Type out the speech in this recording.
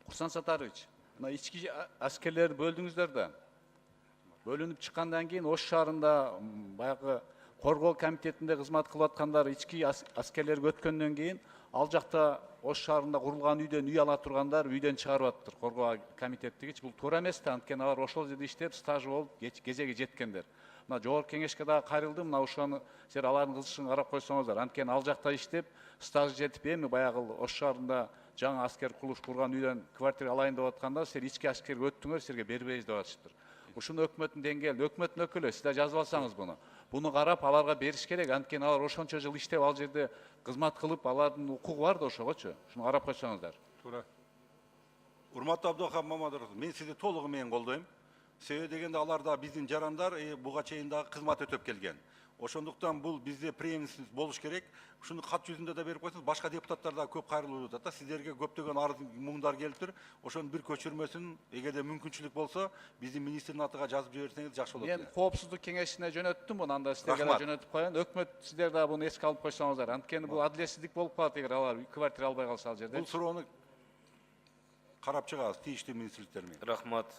Курсан Сатарович, мына ички аскерлерди бөлдүңүздөр да. Бөлүнүп чыккандан кийин Ош шаарында баягы коргоо комитетинде кызмат кылып аткандар ички аскерлерге өткөндөн кийин ал жакта Ош шаарында курулган үйдөн үй ала тургандар үйдөн чыгарып атыптыр коргоо комитеттигичи. Бул туура эмес да, анткени алар ошол жерде иштеп стажы болуп кезеги жеткендер. Мына жогорку кеңешке дагы кайрылдым, мына ушуну силер алардын кылышын карап койсоңуздар, анткени ал жакта иштеп стажы жетип эми баягы Ош шаарында жаңы аскер курган үйдөн квартира алайын деп атканда силер ички аскерге өттүңөр, силерге бербейбиз деп атышыптыр. Ушуну өкмөттүн деңгээлде, өкмөттүн өкүлү, сиз да жазып алсаңыз буну карап аларга бериш керек. Анткени алар ошончо жыл иштеп ал жерде кызмат кылып, алардын укугу бар да ошогочу. Шуну карап койсоңуздар. Туура. Урматтуу Абдыхан Мамадович, мен сизди толугу менен колдойм. Себеби дегенде алар да биздин жарандар буга чейин дагы кызмат өтөп келген. Ошондуктан бул бизде преемственность болуш керек. Ушуну кат жүзүндө да берип койсоңуз, башка депутаттар да көп кайрылып атат. Сиздерге көптөгөн арыз муңдар келиптир. Ошонун бир көчүрмөсүн, эгерде мүмкүнчүлүк болсо, биздин министрдин атыга жазып жиберсеңиз жакшы болот. Мен коопсуздук кеңешине жөнөттүм муну, анда силерге да жөнөтүп коеюн. Өкмөт сиздер да буну эске алып койсоңуздар. Анткени бул адилетсиздик болуп калат эгер алар квартира албай калса ал жерде. Бул суроону карап чыгабыз тийиштүү министрликтермен. Рахмат.